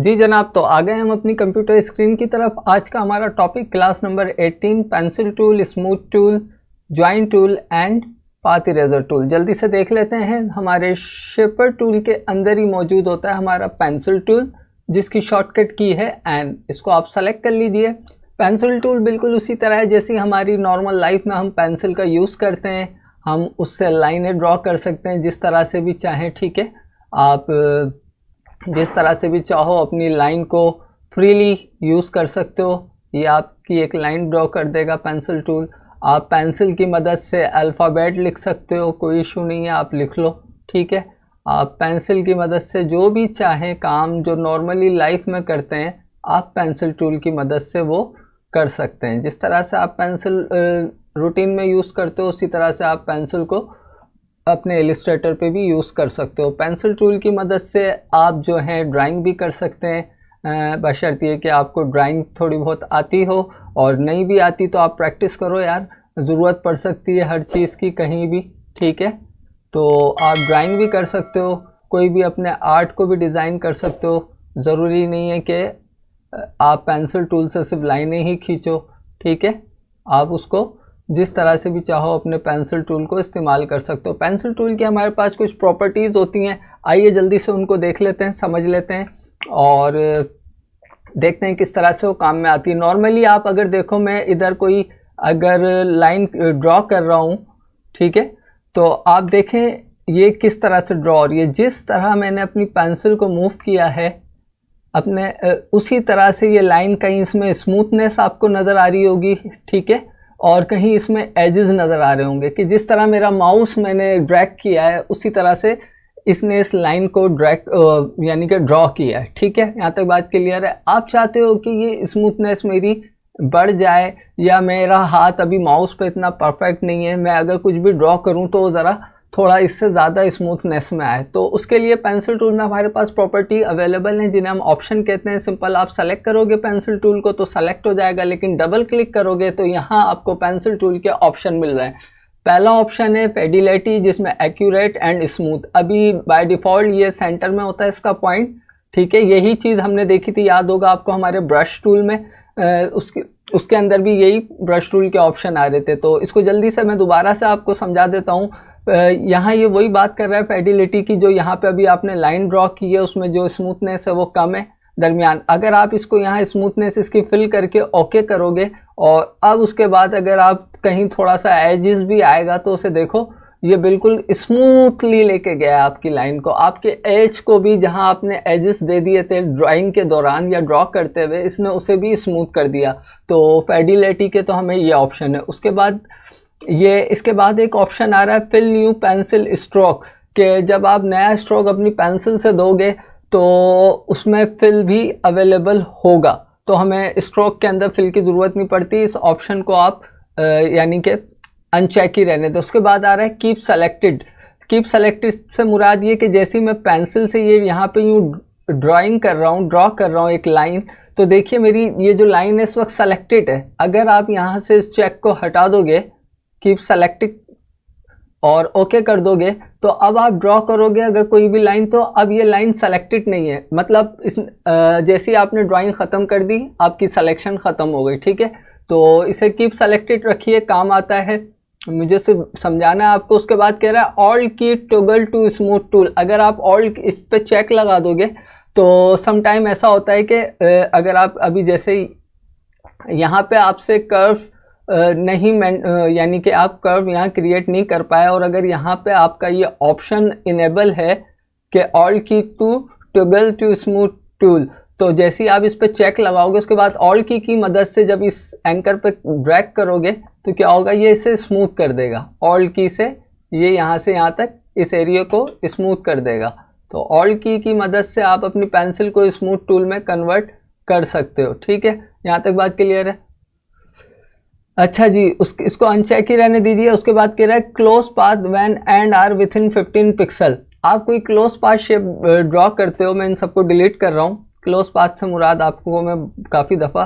जी जनाब, तो आ गए हम अपनी कंप्यूटर स्क्रीन की तरफ। आज का हमारा topic class number 18 pencil tool, smooth tool, join tool and path eraser tool. जल्दी से देख लेते हैं। हमारे शेपर टूल के अंदर ही मौजूद होता है हमारा पेंसिल टूल, जिसकी शॉर्टकट की है एन। इसको आप सेलेक्ट कर लीजिए। पेंसिल टूल बिल्कुल उसी तरह है जैसी हमारी नॉर्मल लाइफ में हम पेंसिल का यूज़ करते हैं। हम उससे लाइनें ड्रॉ कर सकते हैं जिस तरह से भी चाहें, ठीक है। आप जिस तरह से भी चाहो अपनी लाइन को फ्रीली यूज़ कर सकते हो। ये आपकी एक लाइन ड्रॉ कर देगा पेंसिल टूल। आप पेंसिल की मदद से अल्फ़ाबेट लिख सकते हो, कोई इशू नहीं है, आप लिख लो, ठीक है। आप पेंसिल की मदद से जो भी चाहें काम जो नॉर्मली लाइफ में करते हैं, आप पेंसिल टूल की मदद से वो कर सकते हैं। जिस तरह से आप पेंसिल रूटीन में यूज़ करते हो, उसी तरह से आप पेंसिल को अपने इलिस्ट्रेटर पे भी यूज़ कर सकते हो। पेंसिल टूल की मदद से आप जो है ड्राइंग भी कर सकते हैं, बशर्ते ये कि आपको ड्राइंग थोड़ी बहुत आती हो, और नहीं भी आती तो आप प्रैक्टिस करो यार, ज़रूरत पड़ सकती है हर चीज़ की कहीं भी, ठीक है। तो आप ड्राइंग भी कर सकते हो, कोई भी अपने आर्ट को भी डिज़ाइन कर सकते हो। ज़रूरी नहीं है कि आप पेंसिल टूल से सिर्फ लाइनें ही खींचो, ठीक है। आप उसको जिस तरह से भी चाहो अपने पेंसिल टूल को इस्तेमाल कर सकते हो। पेंसिल टूल की हमारे पास कुछ प्रॉपर्टीज़ होती हैं, आइए जल्दी से उनको देख लेते हैं, समझ लेते हैं और देखते हैं किस तरह से वो काम में आती है। नॉर्मली आप अगर देखो, मैं इधर कोई अगर लाइन ड्रॉ कर रहा हूँ, ठीक है, तो आप देखें ये किस तरह से ड्रॉ हो रही है। जिस तरह मैंने अपनी पेंसिल को मूव किया है अपने, उसी तरह से ये लाइन, कहीं इसमें स्मूथनेस आपको नज़र आ रही होगी, ठीक है, और कहीं इसमें एजेस नज़र आ रहे होंगे कि जिस तरह मेरा माउस मैंने ड्रैग किया है उसी तरह से इसने इस लाइन को ड्रैग यानी कि ड्रॉ किया है, ठीक है। यहाँ तक बात क्लियर है। आप चाहते हो कि ये स्मूथनेस मेरी बढ़ जाए, या मेरा हाथ अभी माउस पे इतना परफेक्ट नहीं है, मैं अगर कुछ भी ड्रॉ करूँ तो ज़रा थोड़ा इससे ज़्यादा स्मूथनेस में आए, तो उसके लिए पेंसिल टूल में हमारे पास प्रॉपर्टी अवेलेबल है जिन्हें हम ऑप्शन कहते हैं। सिंपल आप सेलेक्ट करोगे पेंसिल टूल को तो सेलेक्ट हो जाएगा, लेकिन डबल क्लिक करोगे तो यहाँ आपको पेंसिल टूल के ऑप्शन मिल रहे हैं। पहला ऑप्शन है पेडिलिटी, जिसमें एक्यूरेट एंड स्मूथ। अभी बाय डिफ़ॉल्ट ये सेंटर में होता है इसका पॉइंट, ठीक है। यही चीज़ हमने देखी थी, याद होगा आपको, हमारे ब्रश टूल में उसके अंदर भी यही ब्रश टूल के ऑप्शन आ रहे थे। तो इसको जल्दी से मैं दोबारा से आपको समझा देता हूँ। यहाँ ये वही बात कर रहा है पेडिलिटी की, जो यहाँ पे अभी आपने लाइन ड्रॉ की है उसमें जो स्मूथनेस है वो कम है दरमियान। अगर आप इसको यहाँ स्मूथनेस इसकी फिल करके ओके करोगे, और अब उसके बाद अगर आप कहीं थोड़ा सा एजेस भी आएगा तो उसे देखो, ये बिल्कुल स्मूथली लेके गया आपकी लाइन को। आपके एज को भी जहाँ आपने एजेस दे दिए थे ड्राइंग के दौरान या ड्रॉ करते हुए, इसने उसे भी स्मूथ कर दिया। तो पेडिलिटी के तो हमें ये ऑप्शन है। उसके बाद इसके बाद एक ऑप्शन आ रहा है फिल न्यू पेंसिल स्ट्रोक, के जब आप नया स्ट्रोक अपनी पेंसिल से दोगे तो उसमें फिल भी अवेलेबल होगा, तो हमें स्ट्रोक के अंदर फिल की ज़रूरत नहीं पड़ती। इस ऑप्शन को आप यानी कि अनचेक ही रहने दो। उसके बाद आ रहा है कीप सेलेक्टेड। कीप सेलेक्टेड से मुराद ये कि जैसे मैं पेंसिल से ये यहाँ पे यूँ ड्राइंग कर रहा हूँ, ड्रॉ कर रहा हूँ एक लाइन, तो देखिए मेरी ये जो लाइन है इस वक्त सेलेक्टेड है। अगर आप यहाँ से इस चेक को हटा दोगे, कीप सेलेक्टेड, और ओके कर दोगे, तो अब आप ड्रॉ करोगे अगर कोई भी लाइन, तो अब ये लाइन सेलेक्टेड नहीं है। मतलब जैसे ही आपने ड्राइंग ख़त्म कर दी, आपकी सिलेक्शन ख़त्म हो गई, ठीक है। तो इसे कीप सेलेक्टेड रखिए, काम आता है, मुझे सिर्फ समझाना है आपको। उसके बाद कह रहा है ऑल की टॉगल टू स्मूथ टूल। अगर आप ऑल इस पे चेक लगा दोगे तो सम टाइम ऐसा होता है कि अगर आप अभी जैसे यहाँ पे आपसे कर्व नहीं यानी कि आप कर्व यहाँ क्रिएट नहीं कर पाए, और अगर यहाँ पे आपका ये ऑप्शन इनेबल है कि alt key to toggle to smooth tool, तो जैसे ही आप इस पे चेक लगाओगे उसके बाद ऑल की मदद से जब इस एंकर पे ड्रैग करोगे तो क्या होगा, ये इसे स्मूथ कर देगा। ऑल की से ये यहाँ से यहाँ तक इस एरिया को स्मूथ कर देगा। तो ऑल की मदद से आप अपनी पेंसिल को स्मूथ टूल में कन्वर्ट कर सकते हो, ठीक है। यहाँ तक बात क्लियर है। अच्छा जी, इसको अनचेक ही रहने दीजिए। उसके बाद कह रहा है close path when end are within 15 pixels. आप कोई क्लोज पाथ शेप ड्रॉ करते हो, मैं इन सबको डिलीट कर रहा हूँ। क्लोज पाथ से मुराद आपको मैं काफ़ी दफ़ा,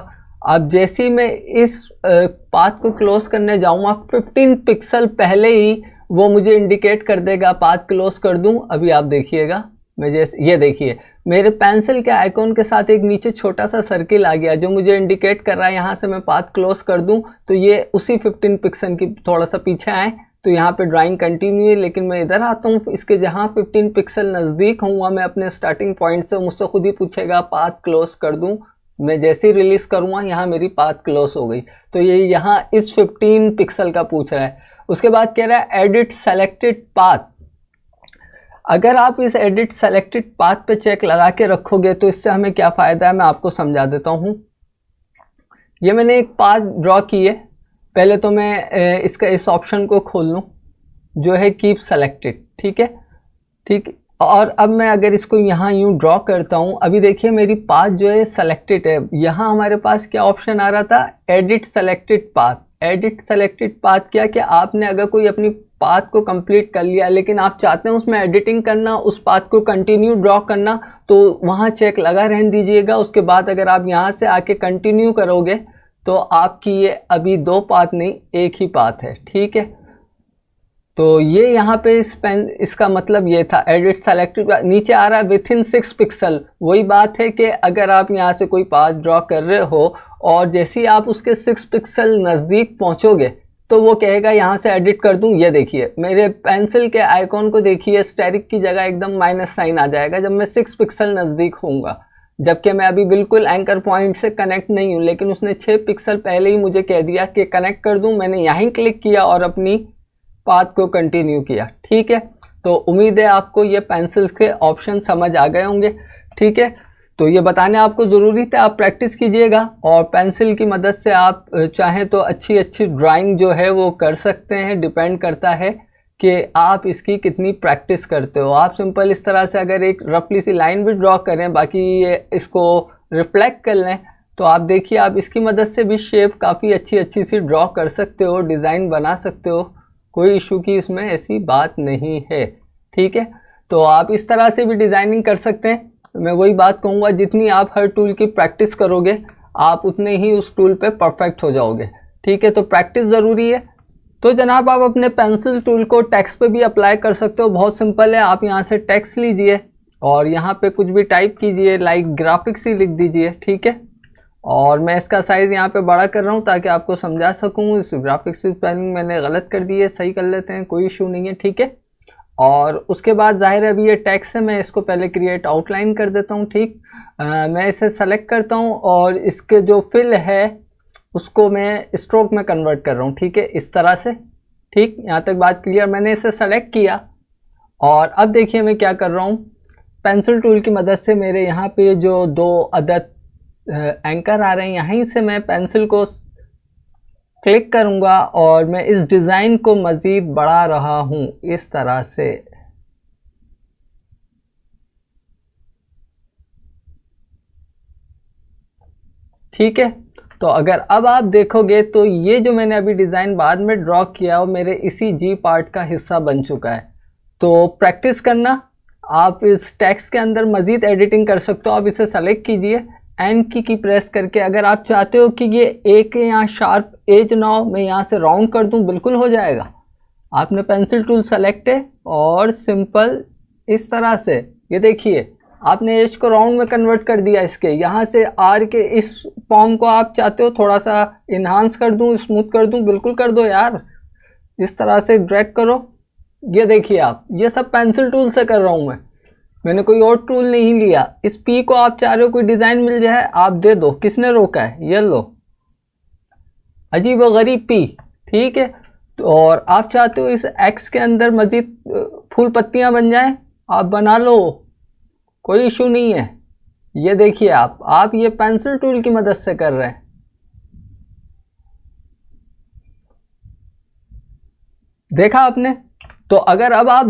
अब जैसे ही मैं इस पाथ को क्लोज करने जाऊँगा 15 पिक्सल पहले ही वो मुझे इंडिकेट कर देगा पाथ क्लोज कर दूँ। अभी आप देखिएगा, मैं जैसे ये देखिए मेरे पेंसिल के आइकॉन के साथ एक नीचे छोटा सा सर्किल आ गया जो मुझे इंडिकेट कर रहा है यहाँ से मैं पाथ क्लोज कर दूं तो ये उसी 15 पिक्सल की थोड़ा सा पीछे आए तो यहाँ पे ड्राइंग कंटिन्यू है। लेकिन मैं इधर आता हूँ इसके जहाँ 15 पिक्सल नज़दीक हूँ मैं अपने स्टार्टिंग पॉइंट से मुझसे खुद ही पूछेगा पाथ क्लोज कर दूँ। मैं जैसे ही रिलीज करूँगा यहाँ मेरी पाथ क्लोज हो गई। तो ये यहाँ इस 15 पिक्सल का पूछ रहा है। उसके बाद कह रहा है एडिट सेलेक्टेड पाथ। अगर आप इस एडिट सेलेक्टेड पाथ पे चेक लगा के रखोगे तो इससे हमें क्या फ़ायदा है मैं आपको समझा देता हूँ। ये मैंने एक पाथ ड्रॉ की है। पहले तो मैं इसका इस ऑप्शन को खोल लूँ जो है कीप सेलेक्टेड, ठीक है, ठीक। और अब मैं अगर इसको यहाँ यूँ ड्रॉ करता हूँ, अभी देखिए मेरी पाथ जो है सेलेक्टेड है। यहाँ हमारे पास क्या ऑप्शन आ रहा था, edit selected path. Edit selected path क्या कि आपने अगर कोई अपनी पाथ को कंप्लीट कर लिया लेकिन आप चाहते हैं उसमें एडिटिंग करना, उस पाथ को कंटिन्यू ड्रॉ करना, तो वहाँ चेक लगा रहने दीजिएगा। उसके बाद अगर आप यहाँ से आके कंटिन्यू करोगे तो आपकी ये अभी 2 पाथ नहीं एक ही पाथ है, ठीक है। तो ये यहाँ पे इसका मतलब ये था एडिट सेलेक्टेड। नीचे आ रहा है विथिन 6 पिक्सल। वही बात है कि अगर आप यहाँ से कोई पाथ ड्रॉ कर रहे हो और जैसे ही आप उसके 6 पिक्सल नज़दीक पहुँचोगे तो वो कहेगा यहाँ से एडिट कर दूँ। ये देखिए मेरे पेंसिल के आइकॉन को देखिए, स्टेरिक की जगह एकदम माइनस साइन आ जाएगा जब मैं 6 पिक्सल नज़दीक होऊंगा, जबकि मैं अभी बिल्कुल एंकर पॉइंट से कनेक्ट नहीं हूँ। लेकिन उसने 6 पिक्सल पहले ही मुझे कह दिया कि कनेक्ट कर दूँ। मैंने यहीं क्लिक किया और अपनी पाथ को कंटिन्यू किया, ठीक है। तो उम्मीद है आपको ये पेंसिल्स के ऑप्शन समझ आ गए होंगे, ठीक है। तो ये बताने आपको ज़रूरी था, आप प्रैक्टिस कीजिएगा और पेंसिल की मदद से आप चाहें तो अच्छी अच्छी ड्राइंग जो है वो कर सकते हैं। डिपेंड करता है कि आप इसकी कितनी प्रैक्टिस करते हो। आप सिंपल इस तरह से अगर एक रफली सी लाइन भी ड्रॉ करें, बाकी ये इसको रिफ्लेक्ट कर लें, तो आप देखिए आप इसकी मदद से भी शेप काफ़ी अच्छी सी ड्रॉ कर सकते हो, डिज़ाइन बना सकते हो। कोई इशू की इसमें ऐसी बात नहीं है, ठीक है। तो आप इस तरह से भी डिज़ाइनिंग कर सकते हैं। मैं वही बात कहूँगा, जितनी आप हर टूल की प्रैक्टिस करोगे आप उतने ही उस टूल पे परफेक्ट हो जाओगे, ठीक है। तो प्रैक्टिस ज़रूरी है। तो जनाब आप अपने पेंसिल टूल को टेक्स्ट पे भी अप्लाई कर सकते हो। बहुत सिंपल है, आप यहाँ से टेक्स्ट लीजिए और यहाँ पे कुछ भी टाइप कीजिए, लाइक ग्राफिक्स ही लिख दीजिए, ठीक है। और मैं इसका साइज़ यहाँ पे बड़ा कर रहा हूँ ताकि आपको समझा सकूँ। इस ग्राफिक्स की स्पेलिंग मैंने गलत कर दी है, सही कर लेते हैं, कोई इशू नहीं है, ठीक है। और उसके बाद जाहिर है अभी ये टेक्स्ट है, मैं इसको पहले क्रिएट आउटलाइन कर देता हूँ, ठीक। मैं इसे सेलेक्ट करता हूँ और इसके जो फिल है उसको मैं स्ट्रोक में कन्वर्ट कर रहा हूँ, ठीक है, इस तरह से, ठीक। यहाँ तक बात क्लियर। मैंने इसे सेलेक्ट किया और अब देखिए मैं क्या कर रहा हूँ, पेंसिल टूल की मदद से मेरे यहाँ पे जो 2 अदद एंकर आ रहे हैं, यहीं से मैं पेंसिल को क्लिक करूँगा और मैं इस डिज़ाइन को मज़ीद बढ़ा रहा हूँ इस तरह से, ठीक है। तो अगर अब आप देखोगे तो ये जो मैंने अभी डिज़ाइन बाद में ड्रॉ किया वो मेरे इसी जी पार्ट का हिस्सा बन चुका है। तो प्रैक्टिस करना, आप इस टेक्स्ट के अंदर मज़ीद एडिटिंग कर सकते हो। आप इसे सेलेक्ट कीजिए, एन की प्रेस करके, अगर आप चाहते हो कि ये एक यहाँ शार्प एज ना हो, मैं यहाँ से राउंड कर दूँ, बिल्कुल हो जाएगा। आपने पेंसिल टूल सेलेक्ट है और सिंपल इस तरह से, ये देखिए आपने एज को राउंड में कन्वर्ट कर दिया। इसके यहाँ से आर के इस फॉर्म को आप चाहते हो थोड़ा सा इन्हांस कर दूँ, स्मूथ कर दूँ, बिल्कुल कर दो यार। इस तरह से ड्रैग करो, ये देखिए आप, ये सब पेंसिल टूल से कर रहा हूँ मैंने कोई और टूल नहीं लिया। इस पी को आप चाह रहे हो कोई डिज़ाइन मिल जाए आप दे दो, किसने रोका है, ये लो, अजीब व गरीब पी, ठीक है। तो और आप चाहते हो इस एक्स के अंदर मजीद फूल पत्तियां बन जाएं, आप बना लो, कोई इशू नहीं है। ये देखिए आप ये पेंसिल टूल की मदद से कर रहे हैं। देखा आपने। तो अगर अब आप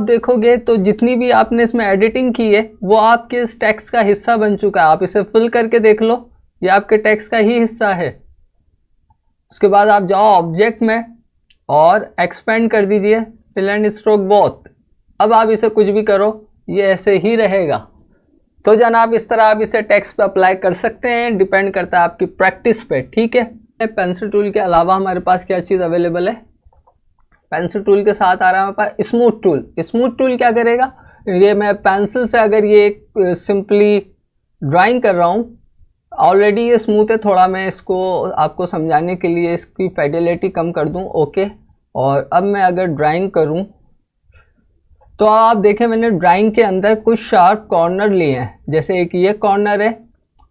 देखोगे तो जितनी भी आपने इसमें एडिटिंग की है वो आपके इस टेक्स्ट का हिस्सा बन चुका है। आप इसे फिल करके देख लो, ये आपके टेक्स्ट का ही हिस्सा है। उसके बाद आप जाओ ऑब्जेक्ट में और एक्सपेंड कर दीजिए, फिल एंड स्ट्रोक बोथ। अब आप इसे कुछ भी करो, ये ऐसे ही रहेगा। तो जनाब इस तरह आप इसे टेक्स्ट पे अप्लाई कर सकते हैं, डिपेंड करता है आपकी प्रैक्टिस पे, ठीक है। पेंसिल टूल के अलावा हमारे पास क्या चीज़ अवेलेबल है, पेंसिल टूल के साथ आ रहा है हमारे पास स्मूथ टूल। स्मूथ टूल क्या करेगा, ये मैं पेंसिल से अगर ये एक सिंपली ड्राइंग कर रहा हूँ, ऑलरेडी ये स्मूथ है, थोड़ा मैं इसको आपको समझाने के लिए इसकी फाइडेलिटी कम कर दूँ, ओके। और अब मैं अगर ड्राइंग करूँ तो आप देखें मैंने ड्राइंग के अंदर कुछ शार्प कॉर्नर लिए हैं, जैसे एक ये कॉर्नर है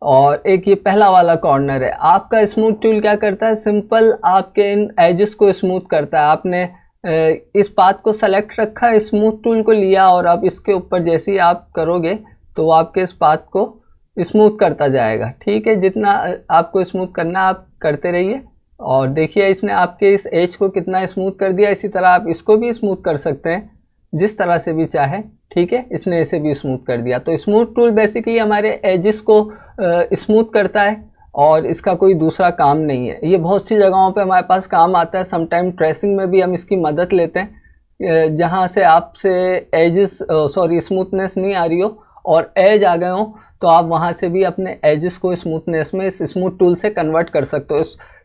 और एक ये पहला वाला कॉर्नर है। आपका स्मूथ टूल क्या करता है, सिंपल आपके इन एजेस को स्मूथ करता है। आपने इस पाथ को सेलेक्ट रखा, स्मूथ टूल को लिया और अब इसके ऊपर जैसे ही आप करोगे तो वो आपके इस पाथ को स्मूथ करता जाएगा, ठीक है। जितना आपको स्मूथ करना आप करते रहिए। और देखिए इसने आपके इस एज को कितना स्मूथ कर दिया। इसी तरह आप इसको भी स्मूथ कर सकते हैं जिस तरह से भी चाहे, ठीक है। इसने इसे भी स्मूथ कर दिया। तो स्मूथ टूल बेसिकली हमारे एजेस को स्मूथ करता है और इसका कोई दूसरा काम नहीं है। ये बहुत सी जगहों पे हमारे पास काम आता है। समटाइम ट्रेसिंग में भी हम इसकी मदद लेते हैं, जहाँ से आपसे एजेस स्मूथनेस नहीं आ रही हो और एज आ गए हो, तो आप वहाँ से भी अपने एजेस को स्मूथनेस में इस स्मूथ टूल से कन्वर्ट कर सकते हो।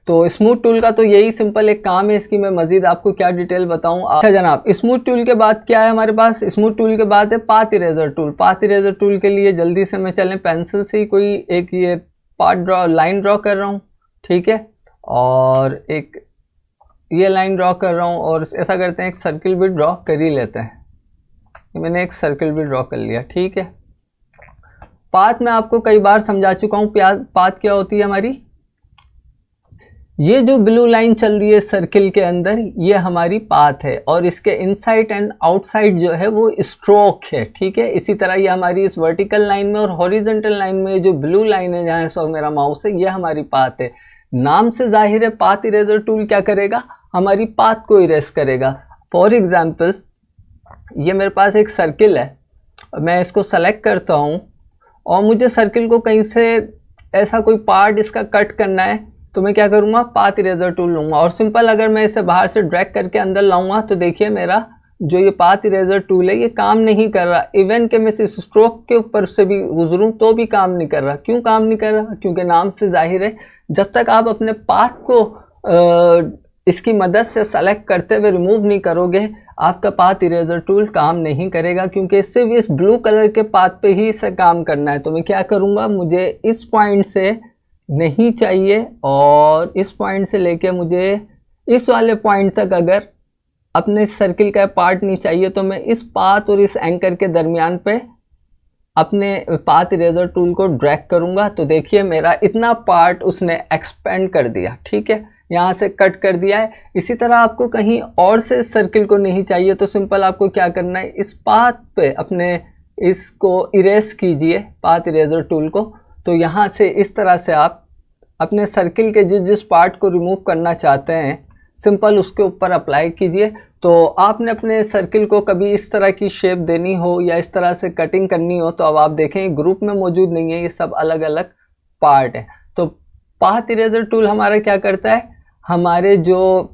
तो स्मूथ टूल का तो यही सिंपल एक काम है। इसकी मैं मजीद आपको क्या डिटेल बताऊं। अच्छा जनाब, स्मूथ टूल के बाद क्या है हमारे पास, स्मूथ टूल के बाद है path eraser tool. Path eraser tool के लिए जल्दी से मैं चलें, पेंसिल से ही कोई एक ये पाथ लाइन ड्रॉ कर रहा हूँ, ठीक है। और एक ये लाइन ड्रॉ कर रहा हूँ और ऐसा करते हैं एक सर्किल भी ड्रॉ कर ही लेते हैं। मैंने एक सर्किल भी ड्रॉ कर लिया, ठीक है। पाथ मैं आपको कई बार समझा चुका हूँ। पाथ क्या होती है हमारी, ये जो ब्लू लाइन चल रही है सर्किल के अंदर, ये हमारी पाथ है और इसके इनसाइड एंड आउटसाइड जो है वो स्ट्रोक है, ठीक है। इसी तरह ये हमारी इस वर्टिकल लाइन में और हॉरिजॉन्टल लाइन में जो ब्लू लाइन है जहाँ इस वक्त मेरा माउस है, ये हमारी पाथ है। नाम से जाहिर है पाथ इरेजर टूल क्या करेगा, हमारी पाथ को इरेज करेगा। फॉर एग्जाम्पल ये मेरे पास एक सर्किल है, मैं इसको सेलेक्ट करता हूँ और मुझे सर्किल को कहीं से ऐसा कोई पार्ट इसका कट करना है, तो मैं क्या करूँगा, पाथ इरेजर टूल लूँगा और सिंपल अगर मैं इसे बाहर से ड्रैग करके अंदर लाऊंगा तो देखिए मेरा जो ये पाथ इरेजर टूल है ये काम नहीं कर रहा। इवन कि मैं इस स्ट्रोक के ऊपर से भी गुजरूँ तो भी काम नहीं कर रहा। क्यों काम नहीं कर रहा, क्योंकि नाम से जाहिर है जब तक आप अपने पाथ को इसकी मदद से सेलेक्ट करते हुए रिमूव नहीं करोगे, आपका पाथ इरेजर टूल काम नहीं करेगा, क्योंकि इससे भी इस ब्लू कलर के पाथ पे ही इसे काम करना है। तो मैं क्या करूँगा, मुझे इस पॉइंट से नहीं चाहिए और इस पॉइंट से लेके मुझे इस वाले पॉइंट तक अगर अपने सर्किल का पार्ट नहीं चाहिए, तो मैं इस पाथ और इस एंकर के दरमियान पे अपने पाथ इरेजर टूल को ड्रैग करूँगा। तो देखिए मेरा इतना पार्ट उसने एक्सपेंड कर दिया, ठीक है, यहाँ से कट कर दिया है। इसी तरह आपको कहीं और से सर्किल को नहीं चाहिए तो सिंपल आपको क्या करना है, इस पाथ पे अपने इसको इरेज कीजिए पाथ इरेजर टूल को। तो यहाँ से इस तरह से आप अपने सर्किल के जिस पार्ट को रिमूव करना चाहते हैं सिंपल उसके ऊपर अप्लाई कीजिए। तो आपने अपने सर्किल को कभी इस तरह की शेप देनी हो या इस तरह से कटिंग करनी हो तो अब आप देखें ग्रुप में मौजूद नहीं है, ये सब अलग अलग पार्ट है। तो पाथ इरेजर टूल हमारा क्या करता है, हमारे जो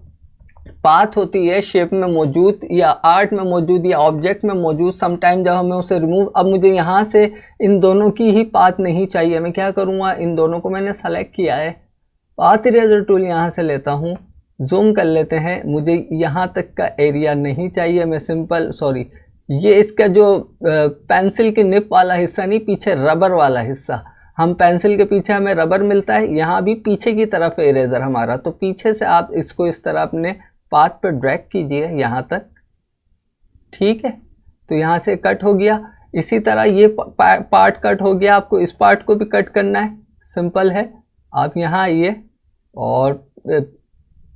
पाथ होती है शेप में मौजूद या आर्ट में मौजूद या ऑब्जेक्ट में मौजूद, समटाइम जब हमें उसे रिमूव, अब मुझे यहाँ से इन दोनों की ही पाथ नहीं चाहिए, मैं क्या करूँगा, इन दोनों को मैंने सेलेक्ट किया है, पाथ इरेजर टूल यहाँ से लेता हूँ, जूम कर लेते हैं, मुझे यहाँ तक का एरिया नहीं चाहिए, मैं सिंपल ये इसका जो पेंसिल की निप वाला हिस्सा नहीं, पीछे रबर वाला हिस्सा, हम पेंसिल के पीछे हमें रबर मिलता है, यहाँ भी पीछे की तरफ है इरेजर हमारा, तो पीछे से आप इसको इस तरह अपने पाथ पे ड्रैग कीजिए यहाँ तक, ठीक है। तो यहाँ से कट हो गया। इसी तरह ये पार्ट कट हो गया, आपको इस पार्ट को भी कट करना है, सिंपल है, आप यहाँ आइए और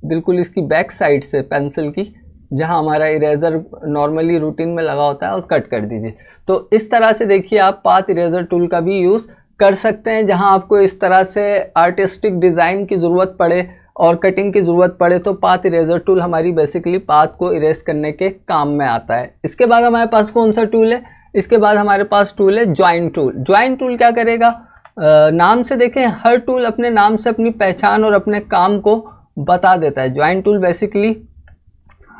बिल्कुल इसकी बैक साइड से पेंसिल की जहाँ हमारा इरेजर नॉर्मली रूटीन में लगा होता है और कट कर दीजिए। तो इस तरह से देखिए आप पाथ इरेजर टूल का भी यूज़ कर सकते हैं। जहाँ आपको इस तरह से आर्टिस्टिक डिज़ाइन की ज़रूरत पड़े और कटिंग की ज़रूरत पड़े तो पाथ इरेजर टूल हमारी बेसिकली पाथ को इरेज करने के काम में आता है। इसके बाद हमारे पास कौन सा टूल है, इसके बाद हमारे पास टूल है ज्वाइन टूल। ज्वाइन टूल क्या करेगा, नाम से देखें हर टूल अपने नाम से अपनी पहचान और अपने काम को बता देता है। ज्वाइन टूल बेसिकली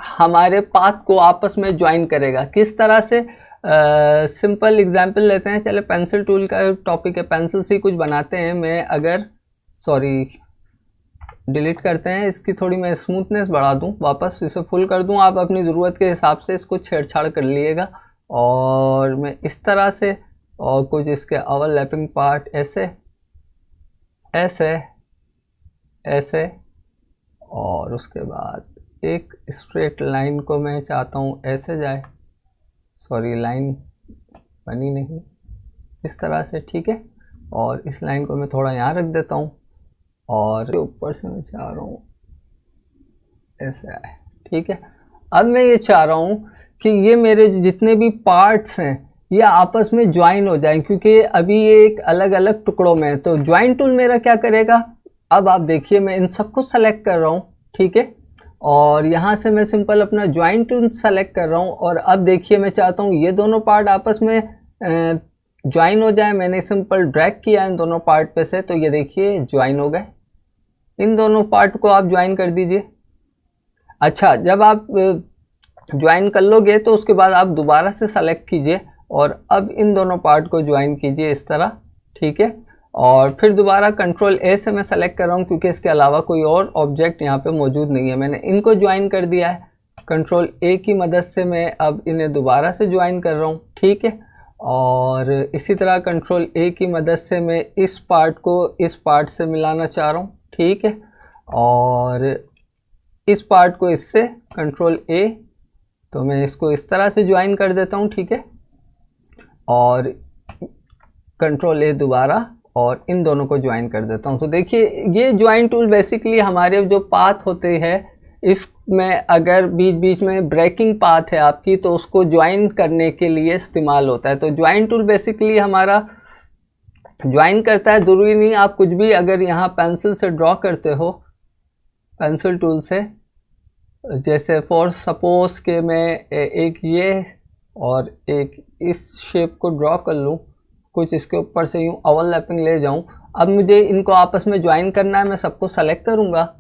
हमारे पाथ को आपस में ज्वाइन करेगा। किस तरह से, सिंपल एग्जांपल लेते हैं, चले पेंसिल टूल का टॉपिक है, पेंसिल से कुछ बनाते हैं। मैं अगर डिलीट करते हैं, इसकी थोड़ी मैं स्मूथनेस बढ़ा दूं, वापस इसे फुल कर दूं। आप अपनी ज़रूरत के हिसाब से इसको छेड़छाड़ कर लिएगा। और मैं इस तरह से, और कुछ इसके ओवरलैपिंग पार्ट ऐसे ऐसे ऐसे, और उसके बाद एक स्ट्रेट लाइन को मैं चाहता हूँ ऐसे जाए, सॉरी लाइन बनी नहीं, इस तरह से, ठीक है। और इस लाइन को मैं थोड़ा यहाँ रख देता हूँ, और ऊपर से मैं चाह रहा हूँ ऐसे आए, ठीक है। अब मैं ये चाह रहा हूँ कि ये मेरे जितने भी पार्ट्स हैं ये आपस में ज्वाइन हो जाएं, क्योंकि अभी ये एक अलग अलग टुकड़ों में है। तो ज्वाइन टूल मेरा क्या करेगा, अब आप देखिए मैं इन सबको सेलेक्ट कर रहा हूँ, ठीक है। और यहाँ से मैं सिंपल अपना ज्वाइन टूल सेलेक्ट कर रहा हूँ, और अब देखिए मैं चाहता हूँ ये दोनों पार्ट आपस में ज्वाइन हो जाए। मैंने सिंपल ड्रैग किया इन दोनों पार्ट पे से, तो ये देखिए ज्वाइन हो गए। इन दोनों पार्ट को आप ज्वाइन कर दीजिए। अच्छा, जब आप ज्वाइन कर लोगे तो उसके बाद आप दोबारा से सेलेक्ट कीजिए, और अब इन दोनों पार्ट को ज्वाइन कीजिए इस तरह, ठीक है। और फिर दोबारा कंट्रोल ए से मैं सेलेक्ट कर रहा हूँ, क्योंकि इसके अलावा कोई और ऑब्जेक्ट यहाँ पे मौजूद नहीं है। मैंने इनको ज्वाइन कर दिया है। कंट्रोल ए की मदद से मैं अब इन्हें दोबारा से ज्वाइन कर रहा हूँ, ठीक है। और इसी तरह कंट्रोल ए की मदद से मैं इस पार्ट को इस पार्ट से मिलाना चाह रहा हूँ, ठीक है। और इस पार्ट को इससे, कंट्रोल ए, तो मैं इसको इस तरह से ज्वाइन कर देता हूँ, ठीक है। और कंट्रोल ए दोबारा, और इन दोनों को ज्वाइन कर देता हूँ। तो देखिए ये ज्वाइन टूल बेसिकली हमारे जो पाथ होते हैं, इसमें अगर बीच बीच में ब्रेकिंग पाथ है आपकी, तो उसको ज्वाइन करने के लिए इस्तेमाल होता है। तो ज्वाइन टूल बेसिकली हमारा ज्वाइन करता है। ज़रूरी नहीं आप कुछ भी अगर यहाँ पेंसिल से ड्रॉ करते हो, पेंसिल टूल से, जैसे फॉर सपोज के मैं एक ये और एक इस शेप को ड्रॉ कर लूँ, कुछ इसके ऊपर से यूँ ओवरलैपिंग ले जाऊँ। अब मुझे इनको आपस में ज्वाइन करना है, मैं सबको सेलेक्ट करूँगा,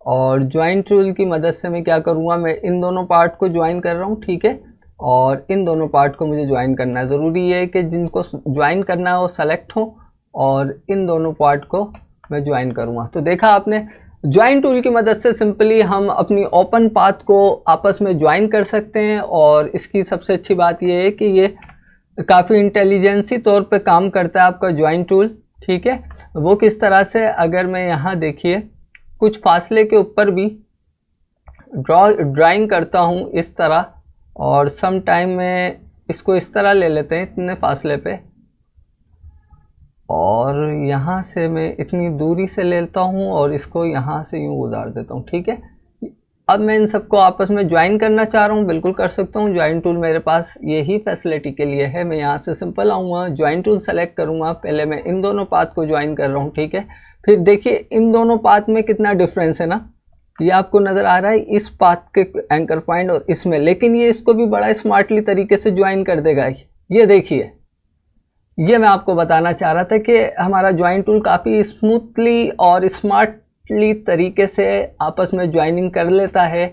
और ज्वाइन टूल की मदद से मैं क्या करूँगा, मैं इन दोनों पार्ट को ज्वाइन कर रहा हूँ, ठीक है। और इन दोनों पार्ट को मुझे ज्वाइन करना है। ज़रूरी है कि जिनको ज्वाइन करना है वो सेलेक्ट हो, और इन दोनों पार्ट को मैं ज्वाइन करूँगा। तो देखा आपने, ज्वाइन टूल की मदद से सिंपली हम अपनी ओपन पाथ को आपस में ज्वाइन कर सकते हैं। और इसकी सबसे अच्छी बात यह है कि ये काफ़ी इंटेलिजेंसी तौर पे काम करता है आपका ज्वाइन टूल, ठीक है। वो किस तरह से, अगर मैं यहाँ देखिए कुछ फासले के ऊपर भी ड्राइंग करता हूँ इस तरह, और सम टाइम में इसको इस तरह ले लेते हैं इतने फासले पे, और यहाँ से मैं इतनी दूरी से लेता हूँ और इसको यहाँ से यूँ उतार देता हूँ, ठीक है। अब मैं इन सबको आपस में ज्वाइन करना चाह रहा हूँ, बिल्कुल कर सकता हूँ। ज्वाइन टूल मेरे पास यही फैसिलिटी के लिए है। मैं यहाँ से सिंपल आऊँगा, ज्वाइन टूल सेलेक्ट करूँगा, पहले मैं इन दोनों पाथ को ज्वाइन कर रहा हूँ, ठीक है। फिर देखिए इन दोनों पाथ में कितना डिफरेंस है ना, ये आपको नज़र आ रहा है इस पाथ के एंकर पॉइंट और इसमें, लेकिन ये इसको भी बड़ा स्मार्टली तरीके से ज्वाइन कर देगा। ये देखिए, ये मैं आपको बताना चाह रहा था कि हमारा ज्वाइन टूल काफ़ी स्मूथली और स्मार्टली तरीके से आपस में ज्वाइनिंग कर लेता है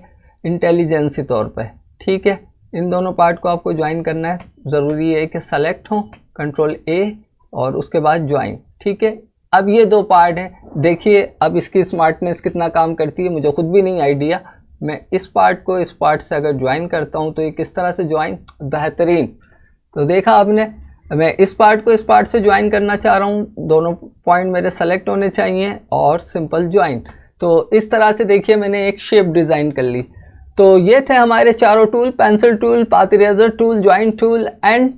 इंटेलिजेंसी तौर पे, ठीक है। इन दोनों पार्ट को आपको ज्वाइन करना है, ज़रूरी है कि सेलेक्ट हो, कंट्रोल ए और उसके बाद ज्वाइन, ठीक है। अब ये दो पार्ट है, देखिए अब इसकी स्मार्टनेस कितना काम करती है, मुझे खुद भी नहीं आइडिया। मैं इस पार्ट को इस पार्ट से अगर ज्वाइन करता हूँ तो ये किस तरह से ज्वाइन, बेहतरीन। तो देखा आपने, मैं इस पार्ट को इस पार्ट से ज्वाइन करना चाह रहा हूँ, दोनों पॉइंट मेरे सेलेक्ट होने चाहिए और सिंपल ज्वाइन। तो इस तरह से देखिए मैंने एक शेप डिज़ाइन कर ली। तो ये थे हमारे चारों tool, pencil tool, path eraser tool, join tool and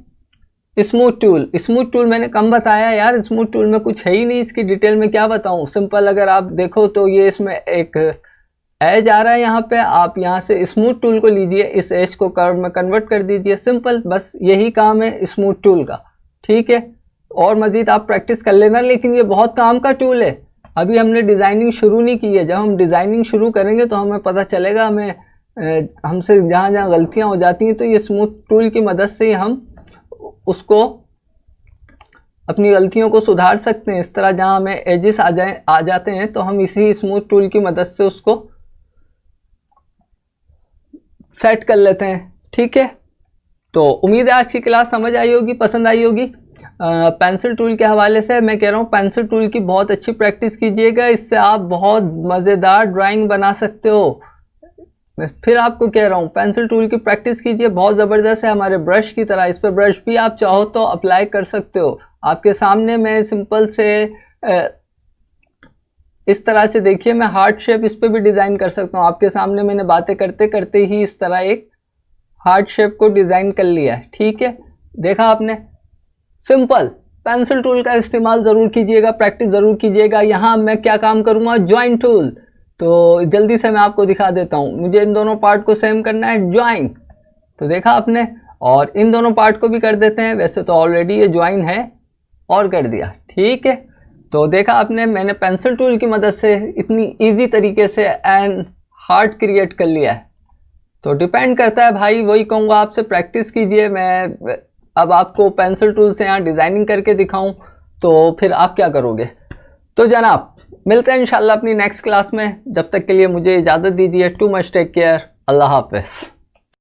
smooth tool. Smooth tool मैंने कम बताया यार, स्मूथ टूल में कुछ है ही नहीं, इसकी डिटेल में क्या बताऊँ। सिंपल अगर आप देखो तो ये इसमें एक एज आ रहा है, यहाँ पे आप यहाँ से स्मूथ टूल को लीजिए, इस एज को कर्व में कन्वर्ट कर दीजिए, सिंपल, बस यही काम है स्मूथ टूल का, ठीक है। और मज़ीद आप प्रैक्टिस कर लेना, लेकिन ये बहुत काम का टूल है। अभी हमने डिज़ाइनिंग शुरू नहीं की है, जब हम डिज़ाइनिंग शुरू करेंगे तो हमें पता चलेगा, हमें हमसे जहाँ जहाँ गलतियाँ हो जाती हैं तो ये स्मूथ टूल की मदद से ही हम उसको, अपनी गलतियों को सुधार सकते हैं। इस तरह जहाँ हमें एजेस आ जाते हैं तो हम इसी स्मूथ टूल की मदद से उसको सेट कर लेते हैं, ठीक है। तो उम्मीद है आज की क्लास समझ आई होगी, पसंद आई होगी। पेंसिल टूल के हवाले से मैं कह रहा हूँ पेंसिल टूल की बहुत अच्छी प्रैक्टिस कीजिएगा, इससे आप बहुत मज़ेदार ड्राइंग बना सकते हो। मैं फिर आपको कह रहा हूँ पेंसिल टूल की प्रैक्टिस कीजिए, बहुत ज़बरदस्त है, हमारे ब्रश की तरह। इस पर ब्रश भी आप चाहो तो अप्लाई कर सकते हो। आपके सामने मैं सिंपल से इस तरह से देखिए, मैं हार्ट शेप इस पर भी डिज़ाइन कर सकता हूँ। आपके सामने मैंने बातें करते करते ही इस तरह एक हार्ट शेप को डिज़ाइन कर लिया है। ठीक है, देखा आपने, सिंपल। पेंसिल टूल का इस्तेमाल ज़रूर कीजिएगा, प्रैक्टिस ज़रूर कीजिएगा। यहाँ मैं क्या काम करूँगा, ज्वाइन टूल, तो जल्दी से मैं आपको दिखा देता हूँ। मुझे इन दोनों पार्ट को सेम करना है, ज्वाइन, तो देखा आपने, और इन दोनों पार्ट को भी कर देते हैं। वैसे तो ऑलरेडी ये ज्वाइन है और कर दिया। ठीक है, तो देखा आपने, मैंने पेंसिल टूल की मदद से इतनी इजी तरीके से एन हार्ट क्रिएट कर लिया है। तो डिपेंड करता है भाई, वही कहूँगा आपसे, प्रैक्टिस कीजिए। मैं अब आपको पेंसिल टूल से यहाँ डिज़ाइनिंग करके दिखाऊं तो फिर आप क्या करोगे। तो जनाब मिलते हैं इंशाल्लाह अपनी नेक्स्ट क्लास में। जब तक के लिए मुझे इजाज़त दीजिए। टू मच टेक केयर, अल्लाह हाफ़िज़।